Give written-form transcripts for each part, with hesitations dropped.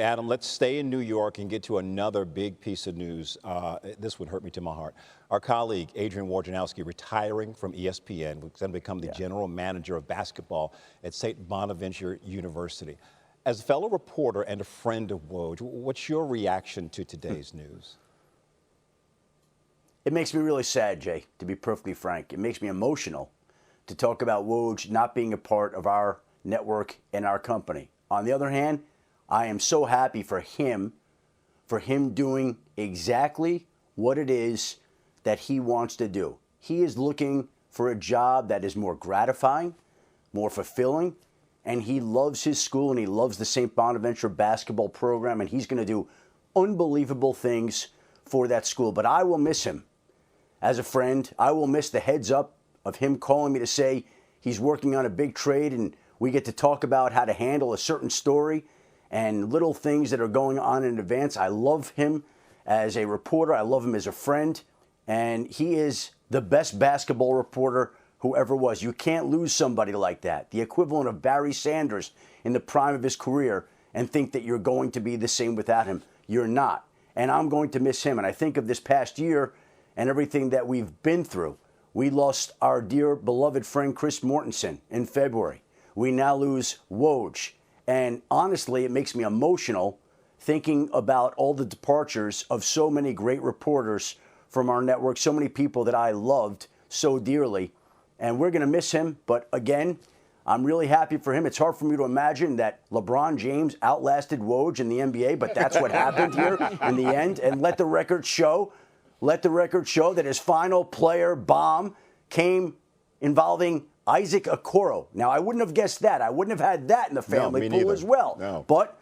Adam, let's stay in New York and get to another big piece of news. This would hurt me to my heart. Our colleague, Adrian Wojnarowski, retiring from ESPN, who's going to become the general manager of basketball at St. Bonaventure University. As a fellow reporter and a friend of Woj, what's your reaction to today's news? It makes me really sad, Jay, to be perfectly frank. It makes me emotional to talk about Woj not being a part of our network and our company. On the other hand, I am so happy for him doing exactly what it is that he wants to do. He is looking for a job that is more gratifying, more fulfilling, and he loves his school and he loves the St. Bonaventure basketball program, and he's going to do unbelievable things for that school. But I will miss him as a friend. I will miss the heads up of him calling me to say he's working on a big trade, and we get to talk about how to handle a certain story and little things that are going on in advance. I love him as a reporter. I love him as a friend. And he is the best basketball reporter who ever was. You can't lose somebody like that, the equivalent of Barry Sanders in the prime of his career, and think that you're going to be the same without him. You're not. And I'm going to miss him. And I think of this past year and everything that we've been through. We lost our dear beloved friend Chris Mortensen in February. We now lose Woj. And honestly, it makes me emotional thinking about all the departures of so many great reporters from our network, so many people that I loved so dearly. And we're going to miss him. But again, I'm really happy for him. It's hard for me to imagine that LeBron James outlasted Woj in the NBA, but that's what happened here in the end. And let the record show that his final player bomb came involving Isaac Okoro. Now, I wouldn't have guessed that. I wouldn't have had that in the family pool as well. No. But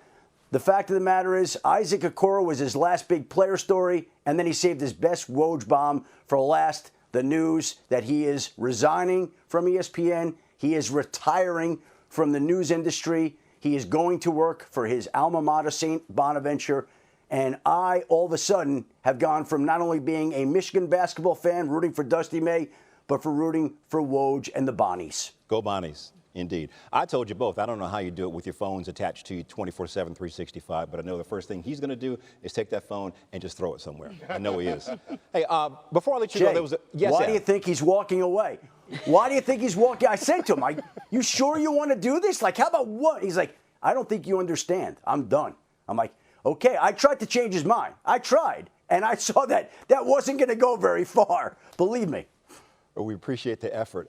the fact of the matter is, Isaac Okoro was his last big player story, and then he saved his best Woj bomb for last. The news that he is resigning from ESPN. He is retiring from the news industry. He is going to work for his alma mater, St. Bonaventure. And I, all of a sudden, have gone from not only being a Michigan basketball fan, rooting for Dusty May, but for rooting for Woj and the Bonnies. Go Bonnies, indeed. I told you both, I don't know how you do it with your phones attached to you 24/7, 365, but I know the first thing he's going to do is take that phone and just throw it somewhere. I know he is. Hey, before I let you go, there was a... Yes, why do you think he's walking away? Why do you think he's walking? I said to him, you sure you want to do this? Like, how about what? He's like, I don't think you understand. I'm done. I'm like, okay, I tried to change his mind. I tried, and I saw that wasn't going to go very far. Believe me. We appreciate the effort.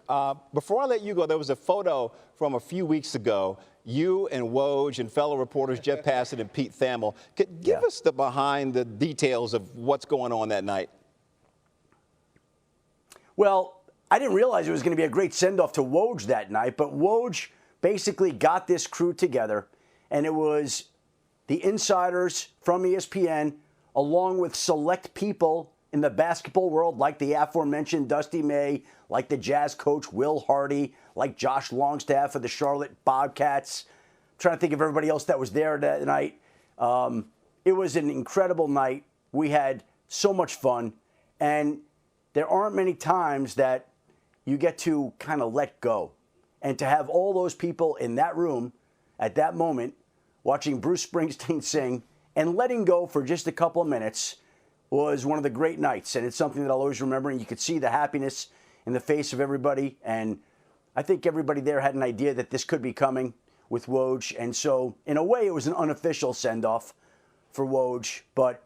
Before I let you go, there was a photo from a few weeks ago, you and Woj and fellow reporters Jeff Passan and Pete Thamel. Give us the behind the details of what's going on that night. Well, I didn't realize it was going to be a great send-off to Woj that night, but Woj basically got this crew together, and it was the insiders from ESPN along with select people in the basketball world, like the aforementioned Dusty May, like the Jazz coach Will Hardy, like Josh Longstaff of the Charlotte Bobcats. I'm trying to think of everybody else that was there that night. It was an incredible night. We had so much fun, and there aren't many times that you get to kind of let go. And to have all those people in that room at that moment watching Bruce Springsteen sing and letting go for just a couple of minutes was one of the great nights, and it's something that I'll always remember, and you could see the happiness in the face of everybody, and I think everybody there had an idea that this could be coming with Woj, and so in a way it was an unofficial send-off for Woj, but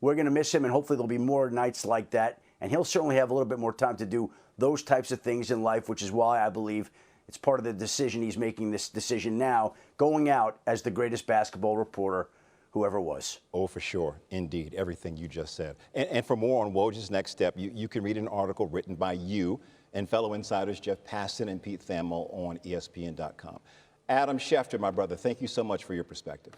we're going to miss him, and hopefully there'll be more nights like that, and he'll certainly have a little bit more time to do those types of things in life, which is why I believe it's part of the decision he's making this decision now, going out as the greatest basketball reporter whoever was. Oh, for sure. Indeed. Everything you just said. And for more on Woj's next step, you can read an article written by you and fellow insiders Jeff Passan and Pete Thamel on ESPN.com. Adam Schefter, my brother, thank you so much for your perspective.